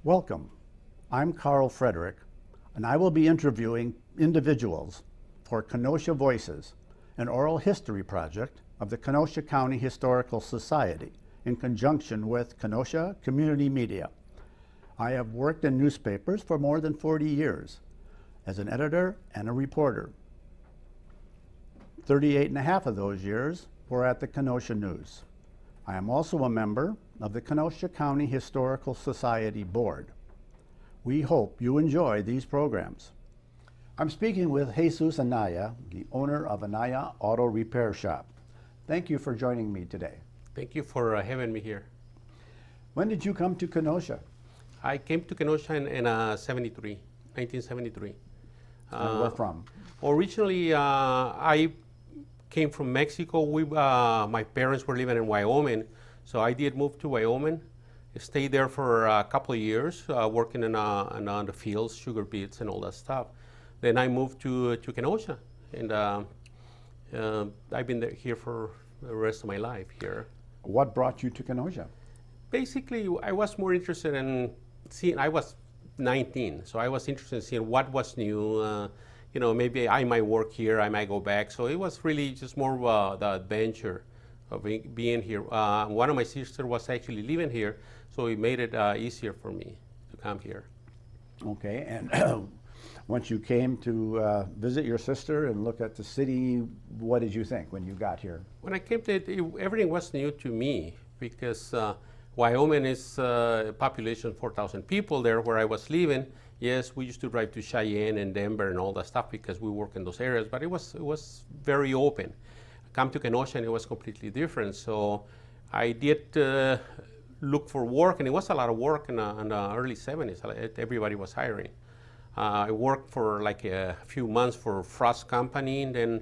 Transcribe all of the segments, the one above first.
Welcome. I'm Carl Frederick, and I will be interviewing individuals for Kenosha Voices, an oral history project of the Kenosha County Historical Society in conjunction with Kenosha Community Media. I have worked in newspapers for more than 40 years as an editor and a reporter. 38 and a half of those years were at the Kenosha News. I am also a member of the Kenosha County Historical Society Board. We hope you enjoy these programs. I'm speaking with Jesus Anaya, the owner of Anaya Auto Repair Shop. Thank you for joining me today. Thank you for having me here. When did you come to Kenosha? I came to Kenosha in 1973. And where from? Originally, I came from Mexico. My parents were living in Wyoming, so I did move to Wyoming. I stayed there for a couple of years, working on the fields, sugar beets, and all that stuff. Then I moved to Kenosha, and I've been here for the rest of my life here. What brought you to Kenosha? Basically, I was more interested in seeing. I was 19, so I was interested in seeing what was new. Maybe I might work here, I might go back. So it was really just more of the adventure of being here. One of my sisters was actually living here, so it made it easier for me to come here. Okay, and once you came to visit your sister and look at the city, what did you think when you got here? When I came to it, everything was new to me because Wyoming is population 4,000 people there where I was living. Yes, we used to drive to Cheyenne and Denver and all that stuff because we work in those areas, but it was very open. Come to Kenosha and it was completely different. So I did look for work, and it was a lot of work in the early 70s. Everybody was hiring. I worked for like a few months for Frost Company, and then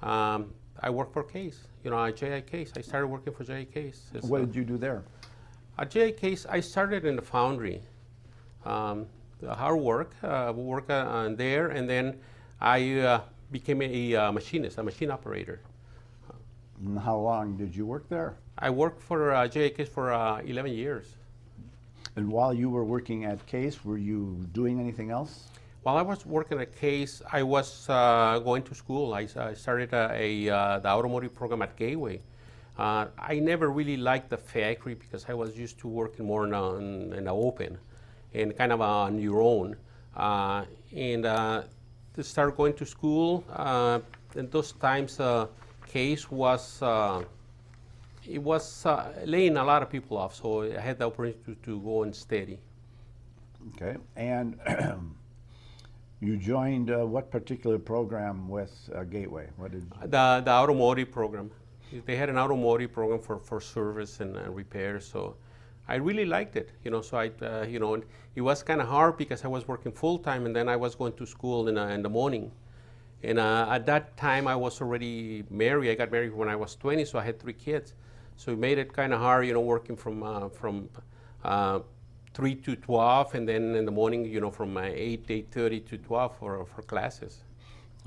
I worked for Case, J.I. Case. I started working for J.I. Case. What did you do there? At J.I. Case, I started in the foundry. Hard work, on there, and then I became a machinist, a machine operator. And how long did you work there? I worked for J.I. Case for 11 years. And while you were working at Case, were you doing anything else? While I was working at Case, I was going to school. I started the automotive program at Gateway. I never really liked the factory because I was used to working more in the open and kind of on your own. And to start going to school, in those times, Case was laying a lot of people off, so I had the opportunity to go and study. Okay, and you joined what particular program with Gateway? What did you... The automotive program. They had an automotive program for service and repair, so I really liked it. So it was kind of hard because I was working full time, and then I was going to school in the morning. And at that time, I was already married. I got married when I was 20, so I had 3 kids. So it made it kind of hard, working from 3 to 12, and then in the morning, from 8:30 to 12 for classes.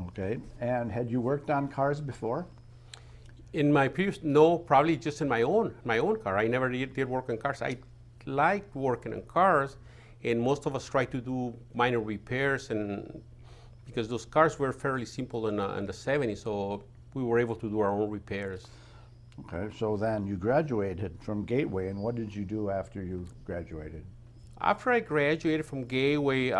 Okay, and had you worked on cars before? In my previous, no, probably just in my own car. I never did work on cars. I liked working on cars, and most of us tried to do minor repairs, and because those cars were fairly simple in the 70s, so we were able to do our own repairs. Okay, so then you graduated from Gateway, and what did you do after you graduated? After I graduated from Gateway,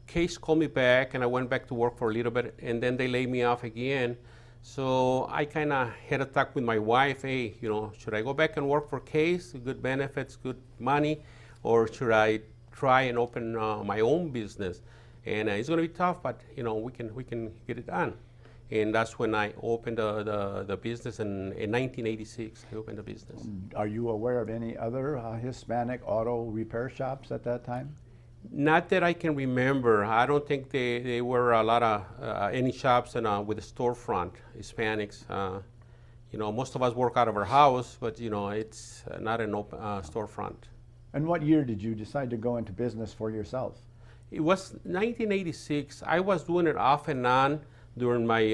Case called me back, and I went back to work for a little bit, and then they laid me off again. So I kind of had a talk with my wife. Hey, should I go back and work for Case, good benefits, good money, or should I try and open my own business? And it's going to be tough, but we can get it done. And that's when I opened the business in 1986. I opened the business. Are you aware of any other Hispanic auto repair shops at that time? Not that I can remember. I don't think there were a lot of any shops with a storefront, Hispanics. Most of us work out of our house, but it's not an open storefront. And what year did you decide to go into business for yourself? It was 1986. I was doing it off and on during my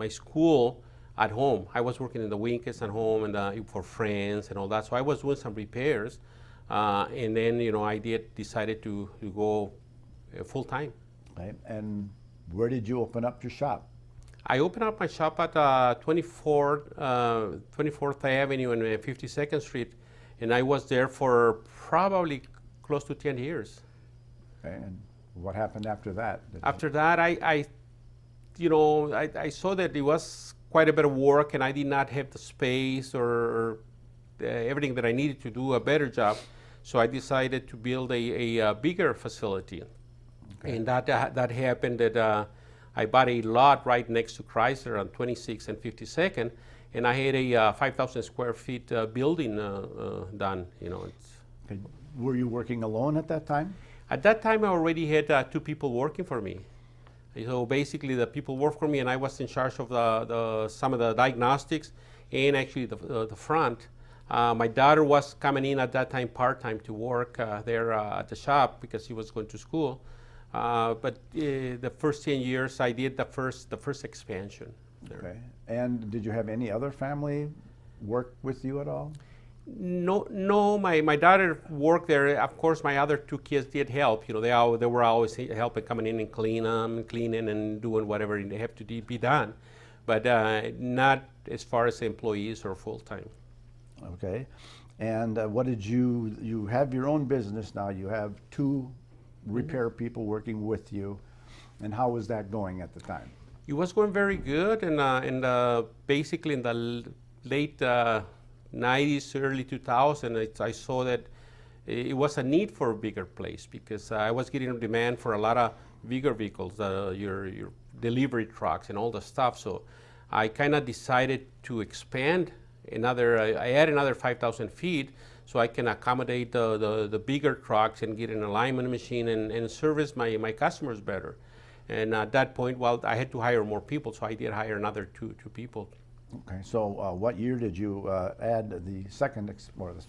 school. at home. I was working in the weekends at home and for friends and all that. So I was doing some repairs, and then I decided to go full time. Okay. And where did you open up your shop? I opened up my shop at 24th Avenue and 52nd Street, and I was there for probably close to 10 years. Okay. And what happened after that? After that, I saw that it was quite a bit of work, and I did not have the space or everything that I needed to do a better job. So I decided to build a bigger facility. Okay. And that happened that I bought a lot right next to Chrysler on 26th and 52nd, and I had a 5,000 square feet building done. Okay. Were you working alone at that time? At that time, I already had 2 people working for me. So basically, the people worked for me, and I was in charge of some of the diagnostics and actually the front. My daughter was coming in at that time part-time to work there at the shop because she was going to school. But the first 10 years, I did the first expansion there. Okay. And did you have any other family work with you at all? No. My daughter worked there. Of course, my other 2 kids did help. They were always helping, coming in and cleaning and doing whatever they have to be done, but not as far as employees or full time. Okay. And what did you have your own business now? You have 2 repair people working with you, and how was that going at the time? It was going very good, and basically in the late 90s, early 2000s, I saw that it was a need for a bigger place because I was getting a demand for a lot of bigger vehicles, your delivery trucks and all the stuff. So I kind of decided to expand I add another 5,000 feet so I can accommodate the bigger trucks and get an alignment machine and service my customers better. And at that point, I had to hire more people, so I did hire another two people. Okay, so what year did you add the second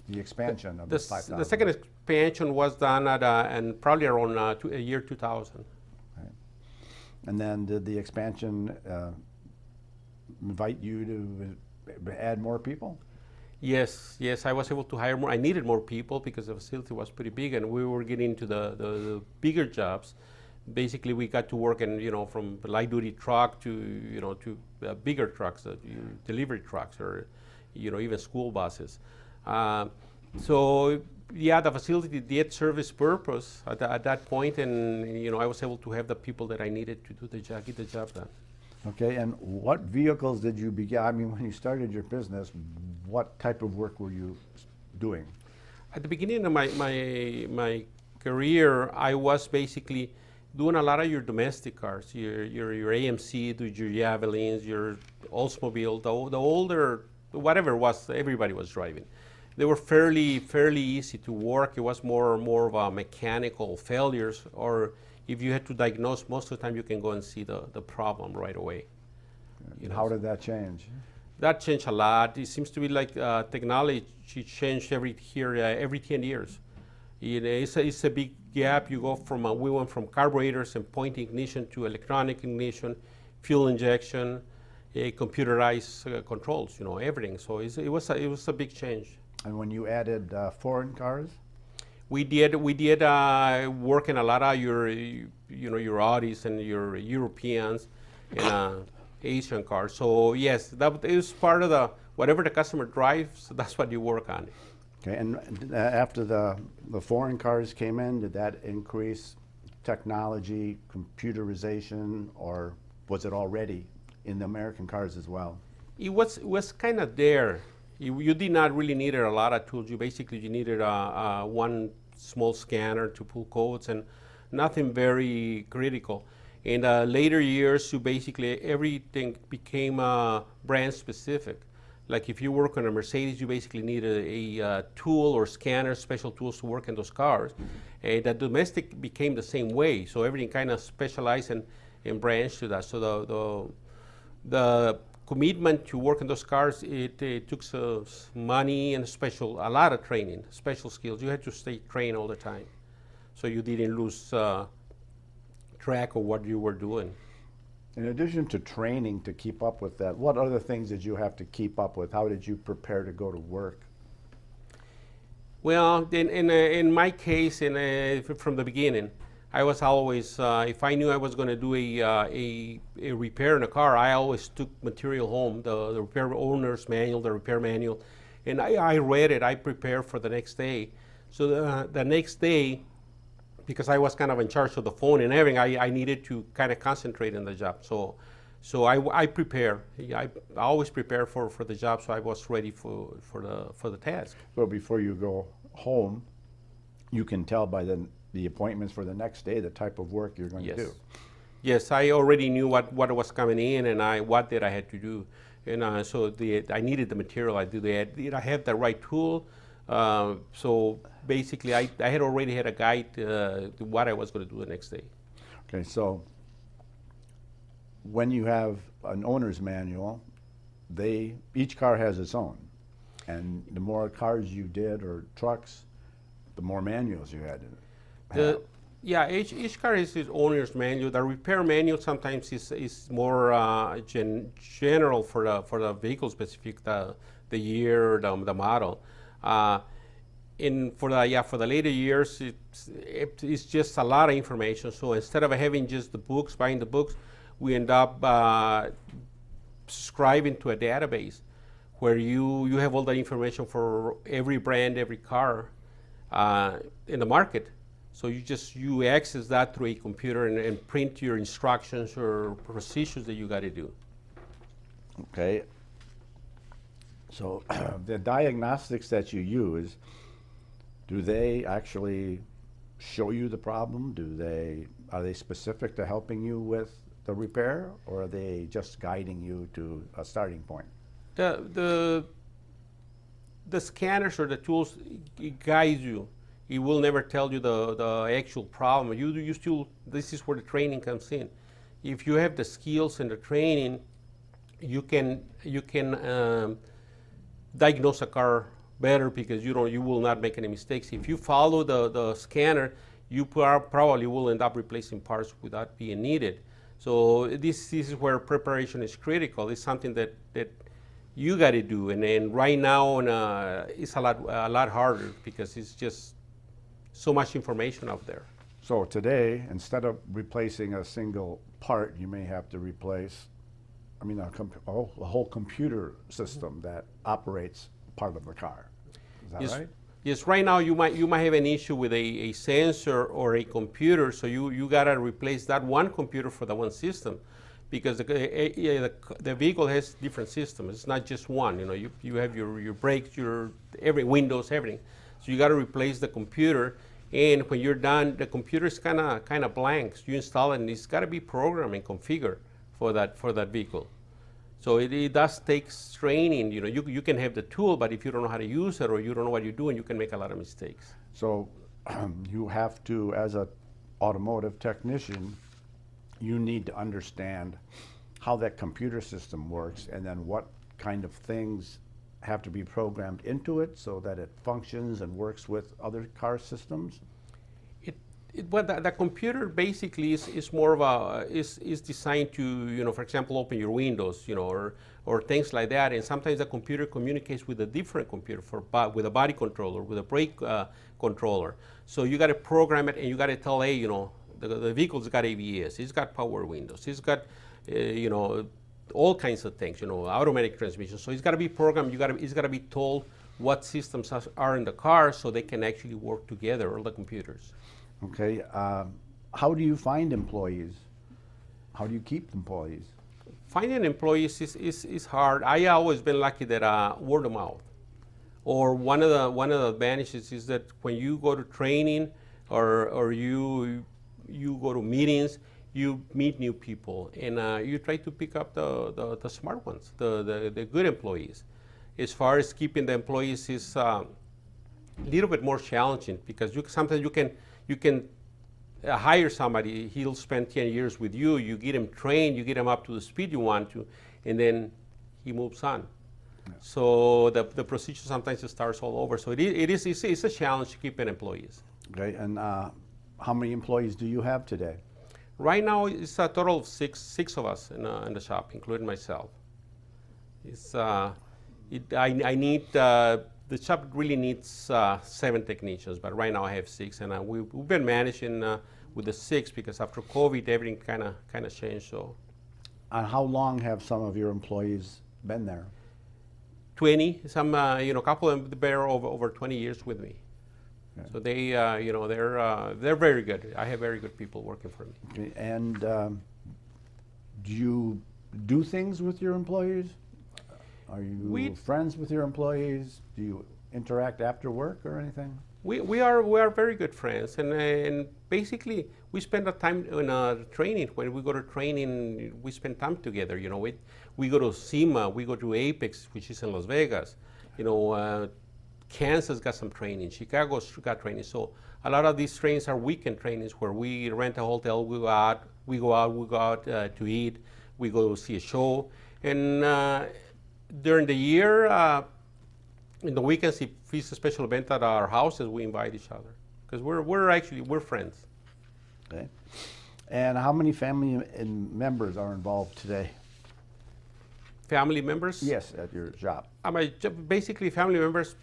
the expansion of the 5,000? The second expansion was done and probably around year 2000. Okay. And then did the expansion invite you to add more people? Yes, I was able to hire more. I needed more people because the facility was pretty big, and we were getting into the bigger jobs. Basically, we got to work in, from light duty truck to bigger trucks, delivery trucks, or even school buses. So yeah, the facility did serve its purpose at that point, and I was able to have the people that I needed to do the job, get the job done. Okay, and what vehicles did you begin? I mean, when you started your business, what type of work were you doing? At the beginning of my career, I was basically doing a lot of your domestic cars, your AMC, your Javelins, your Oldsmobile, the older, whatever it was, everybody was driving. They were fairly easy to work. It was more of a mechanical failures, or if you had to diagnose, most of the time you can go and see the problem right away. How did that change? That changed a lot. It seems to be like technology changed every 10 years. It's a big gap. We went from carburetors and point ignition to electronic ignition, fuel injection, computerized controls. Everything. So it was a big change. And when you added foreign cars? We did work in a lot of your Audis and your Europeans and Asian cars. So yes, that is part of whatever the customer drives. That's what you work on. Okay, and after the foreign cars came in, did that increase technology, computerization, or was it already in the American cars as well? It was kind of there. You did not really need a lot of tools. You needed one small scanner to pull codes and nothing very critical. In the later years, everything became brand specific. Like if you work on a Mercedes, you basically needed a tool or scanner, special tools to work in those cars. And the domestic became the same way. So everything kind of specialized and branched to that. So the commitment to work in those cars, it took money and a lot of training, special skills. You had to stay trained all the time, so you didn't lose track of what you were doing. In addition to training to keep up with that, what other things did you have to keep up with? How did you prepare to go to work? Well, in my case, from the beginning, I was always, if I knew I was going to do a repair in a car, I always took material home, the repair owner's manual, the repair manual, and I read it, I prepared for the next day. So the next day, because I was kind of in charge of the phone and everything, I needed to kind of concentrate on the job. So I prepare. I always prepare for the job, so I was ready for the task. So before you go home, you can tell by the appointments for the next day the type of work you're going to do. Yes, I already knew what was coming in and what did I had to do. And so I needed the material. Did I have the right tool? So basically, I had already had a guide to what I was going to do the next day. Okay, so when you have an owner's manual, each car has its own. And the more cars you did or trucks, the more manuals you had to have. Yeah, each car has its owner's manual. The repair manual sometimes is more general for the vehicle specific, the year, the model. For the later years, it's just a lot of information. So instead of having just the books, buying the books, we end up subscribing to a database where you have all the information for every brand, every car in the market. So you access that through a computer and print your instructions or procedures that you got to do. Okay. So the diagnostics that you use, do they actually show you the problem? Are they specific to helping you with the repair, or are they just guiding you to a starting point? The scanners or the tools, it guides you. It will never tell you the actual problem. This is where the training comes in. If you have the skills and the training, you can diagnose a car better because you will not make any mistakes. If you follow the scanner, you probably will end up replacing parts without being needed. So this is where preparation is critical. It's something that you got to do, and right now it's a lot harder because it's just so much information out there. So today, instead of replacing a single part, you may have to replace, a whole computer system that operates part of the car. Is that right? Yes, right now you might have an issue with a sensor or a computer, so you gotta replace that one computer for the one system, because the vehicle has different systems. It's not just one. You have your brakes, every Windows, everything. So you gotta replace the computer, and when you're done, the computer is kind of blank. So you install it, and it's gotta be programmed and configured for that vehicle. So it does take training. You can have the tool, but if you don't know how to use it or you don't know what you're doing, you can make a lot of mistakes. So you have to, as an automotive technician, you need to understand how that computer system works and then what kind of things have to be programmed into it so that it functions and works with other car systems. Well, the computer basically is more of is designed to, for example, open your windows, or things like that. And sometimes the computer communicates with a different computer with a body controller, with a brake controller. So you got to program it, and you got to tell, hey, the vehicle's got ABS, it's got power windows, it's got, all kinds of things, automatic transmission. So it's got to be programmed. It's got to be told what systems are in the car so they can actually work together, all the computers. Okay, how do you find employees? How do you keep employees? Finding employees is hard. I always been lucky that word of mouth, or one of the advantages is that when you go to training or you go to meetings, you meet new people, and you try to pick up the smart ones, the good employees. As far as keeping the employees is a little bit more challenging because sometimes you can hire somebody, he'll spend 10 years with you, you get him trained, you get him up to the speed you want to, and then he moves on. Yeah. So the procedure sometimes starts all over. So it's a challenge to keep employees. Okay, and how many employees do you have today? Right now, it's a total of six of us in the shop, including myself. It's, I need, the shop really needs 7 technicians, but right now I have 6, and we've been managing with the 6 because after COVID, everything kind of changed. So, And how long have some of your employees been there? 20, some, a couple of them they're over 20 years with me. Okay. So they, they're very good. I have very good people working for me. Okay. And do you do things with your employees? Are you friends with your employees? Do you interact after work or anything? We are very good friends, and basically we spend our time in training. When we go to training, we spend time together. We go to SEMA, we go to Apex, which is in Las Vegas. Kansas got some training, Chicago's got training. So a lot of these trainings are weekend trainings where we rent a hotel, we go out to eat, we go see a show, and during the year. In the weekends, if it's a special event at our houses, we invite each other because we're friends. Okay. And how many family members are involved today? Family members? Yes, at your shop. Basically, family members.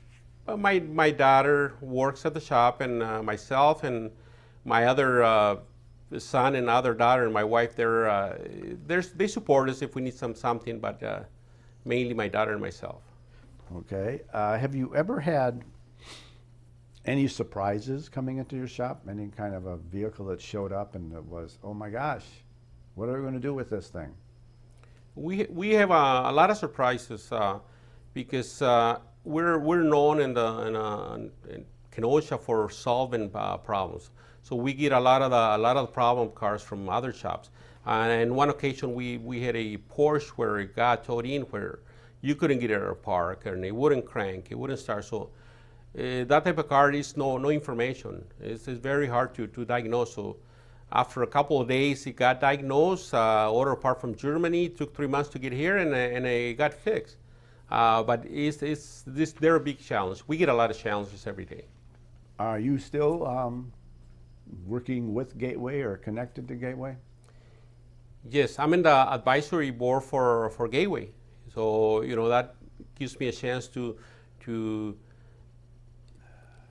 My daughter works at the shop, and myself and my other son and other daughter and my wife. They support us if we need something, but mainly my daughter and myself. Okay. Have you ever had any surprises coming into your shop? Any kind of a vehicle that showed up and it was, oh my gosh, what are we going to do with this thing? We have a lot of surprises because we're known in Kenosha for solving problems. So we get a lot of the problem cars from other shops. And one occasion we had a Porsche where it got towed in where you couldn't get it at a park, and it wouldn't crank, it wouldn't start. So that type of car is no information. It's very hard to diagnose. So after a couple of days, it got diagnosed, ordered a part from Germany. It took 3 months to get here, and it got fixed. But they're a big challenge. We get a lot of challenges every day. Are you still working with Gateway or connected to Gateway? Yes, I'm in the advisory board for Gateway. So that gives me a chance to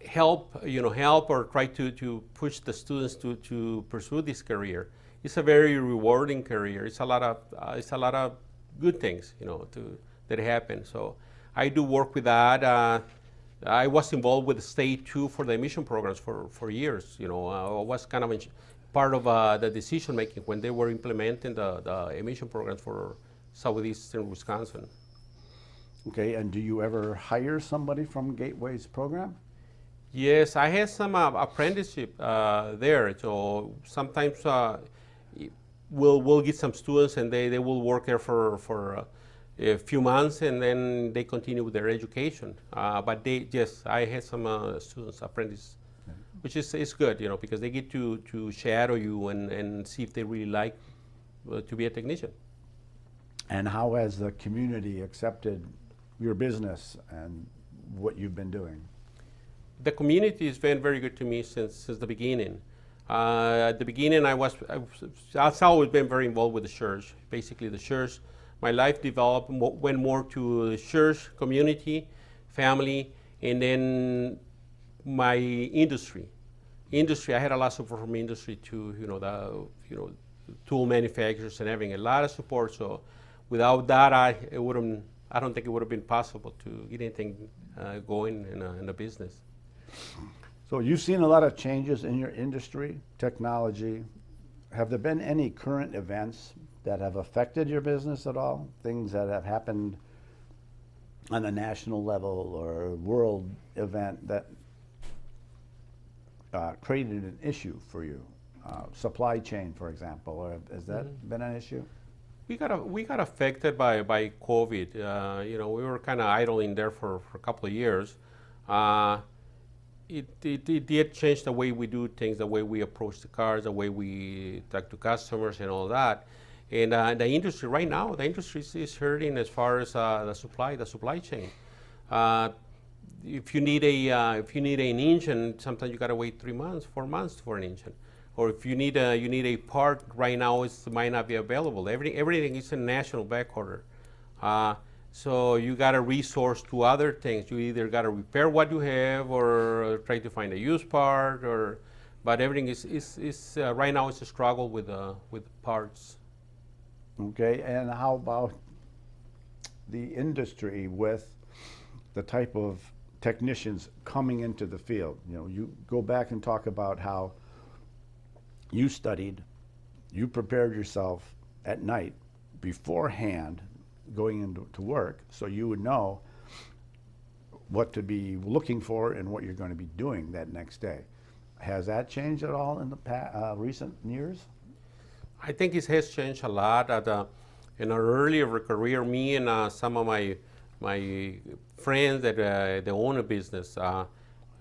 help or try to push the students to pursue this career. It's a very rewarding career. It's a lot of good things that happen. So I do work with that. I was involved with the state too for the emission programs for years. I was kind of part of the decision making when they were implementing the emission programs for southeastern Wisconsin. Okay, and do you ever hire somebody from Gateway's program? Yes, I had some apprenticeship there. So sometimes we'll get some students and they will work there for a few months and then they continue with their education. But I had some students, apprentices, which is good, because they get to shadow you and see if they really like to be a technician. And how has the community accepted your business and what you've been doing? The community has been very good to me since the beginning. At the beginning, I've always been very involved with the church. Basically, the church, my life developed, went more to the church, community, family, and then my industry. I had a lot of support from industry too. The tool manufacturers and everything, a lot of support. So without that, I don't think it would have been possible to get anything going in the business. So you've seen a lot of changes in your industry, technology. Have there been any current events that have affected your business at all? Things that have happened on a national level or world event that created an issue for you? Supply chain, for example, or has that been an issue? We got affected by COVID. We were kind of idling there for a couple of years. It did change the way we do things, the way we approach the cars, the way we talk to customers and all that. And the industry right now, is hurting as far as the supply chain. If you need an engine, sometimes you got to wait 3 months, 4 months for an engine. or if you need a part right now, it might not be available. Everything is a national back order. So you got to resource to other things. You either got to repair what you have or try to find a used part, but everything is right now it's a struggle with parts. Okay, and how about the industry with the type of technicians coming into the field? You know, you go back and talk about how you studied, you prepared yourself at night beforehand going into work, so you would know what to be looking for and what you're going to be doing that next day. Has that changed at all in the recent years? I think it has changed a lot. In our earlier career, me and some of my friends that they own a business,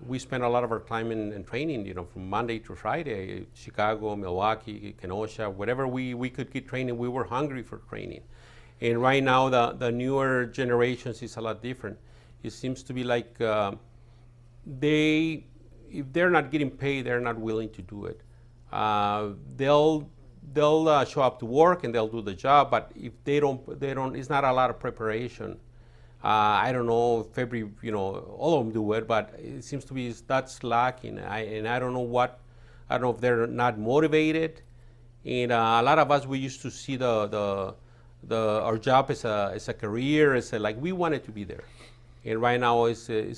we spent a lot of our time in training, you know, from Monday to Friday, Chicago, Milwaukee, Kenosha, whatever we could get training, we were hungry for training. And right now, the newer generations is a lot different. It seems to be like if they're not getting paid, they're not willing to do it. They'll show up to work and they'll do the job, but if they don't, it's not a lot of preparation. I don't know if all of them do it, but it seems to be that's lacking. I don't know if they're not motivated. And a lot of us, we used to see our job as a career, like we wanted to be there. And right now it's a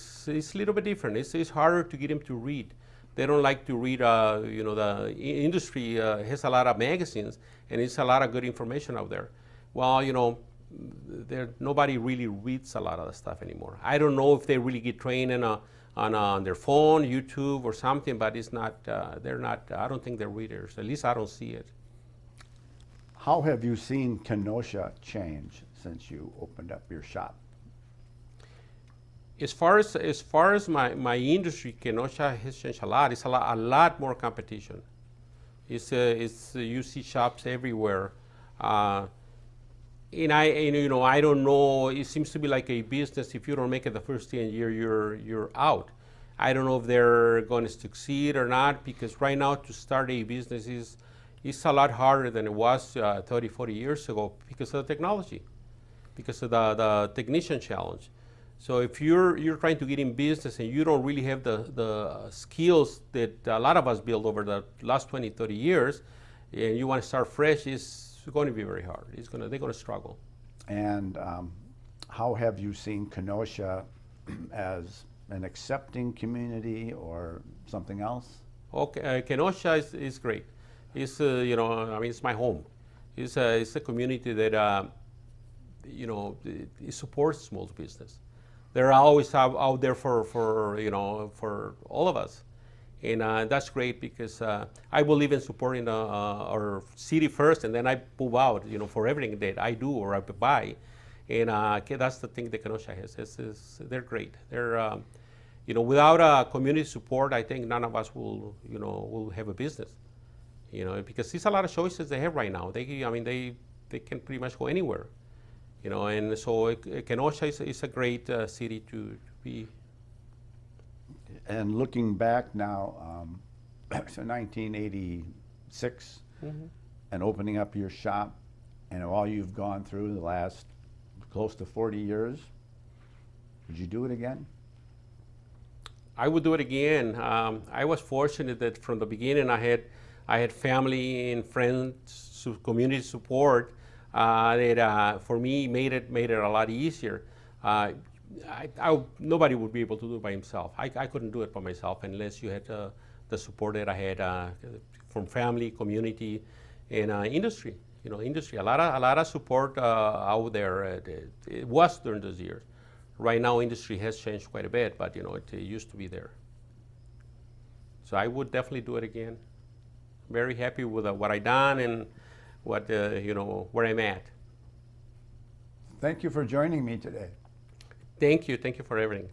little bit different. It's harder to get them to read. They don't like to read, the industry has a lot of magazines and it's a lot of good information out there. Well, nobody really reads a lot of the stuff anymore. I don't know if they really get trained on their phone, YouTube or something, but it's not, I don't think they're readers. At least I don't see it. How have you seen Kenosha change since you opened up your shop? As far as my industry, Kenosha has changed a lot. It's a lot more competition. You see shops everywhere, and I don't know. It seems to be like a business. If you don't make it the first 10 years, you're out. I don't know if they're going to succeed or not, because right now to start a business is a lot harder than it was 30, 40 years ago because of the technology, because of the technician challenge. So if you're trying to get in business and you don't really have the skills that a lot of us built over the last 20, 30 years, and you want to start fresh, it's going to be very hard. They're going to struggle. And how have you seen Kenosha as an accepting community or something else? Okay, Kenosha is great. It's it's my home. It's a community that it supports small business. They're always out there for all of us, and that's great because I believe in supporting our city first, and then I move out, for everything that I do or I buy, and that's the thing that Kenosha has. They're great. They're without community support, I think none of us will have a business, because there's a lot of choices they have right now. They can pretty much go anywhere. And so Kenosha is a great city to be. And looking back now, to 1986, and opening up your shop, and all you've gone through the last close to 40 years, would you do it again? I would do it again. I was fortunate that from the beginning I had family and friends, community support. That for me made it a lot easier. Nobody would be able to do it by himself. I couldn't do it by myself unless you had the support that I had from family, community, and industry. Industry. A lot of support out there. It was during those years. Right now, industry has changed quite a bit, but it used to be there. So I would definitely do it again. Very happy with what I done and what where I'm at. Thank you for joining me today. Thank you for everything.